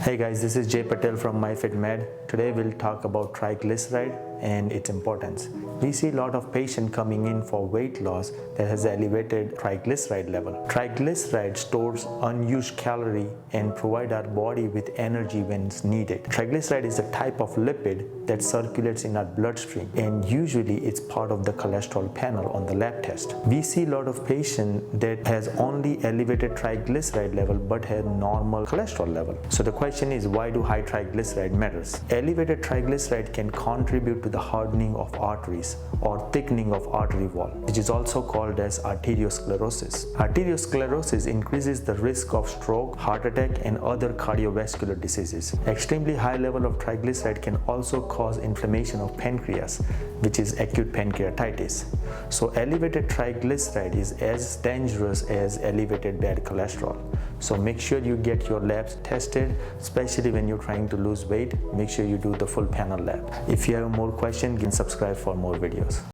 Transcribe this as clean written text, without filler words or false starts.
Hey guys, this is Jay Patel from MyFitMed. Today we'll talk about triglyceride and its importance. We see a lot of patients coming in for weight loss that has elevated triglyceride level. Triglyceride stores unused calorie and provide our body with energy when it's needed. Triglyceride is a type of lipid that circulates in our bloodstream, and usually it's part of the cholesterol panel on the lab test. We see a lot of patients that has only elevated triglyceride level but has normal cholesterol level. So the question is, why do high triglyceride matters? Elevated triglyceride can contribute to the hardening of arteries or thickening of artery wall, which is also called as arteriosclerosis. Arteriosclerosis increases the risk of stroke, heart attack, and other cardiovascular diseases. Extremely high level of triglyceride can also cause inflammation of pancreas, which is acute pancreatitis. So elevated triglyceride is as dangerous as elevated bad cholesterol. So make sure you get your labs tested, especially when you're trying to lose weight. Make sure you do the full panel lab. If you have more questions, you can subscribe for more videos.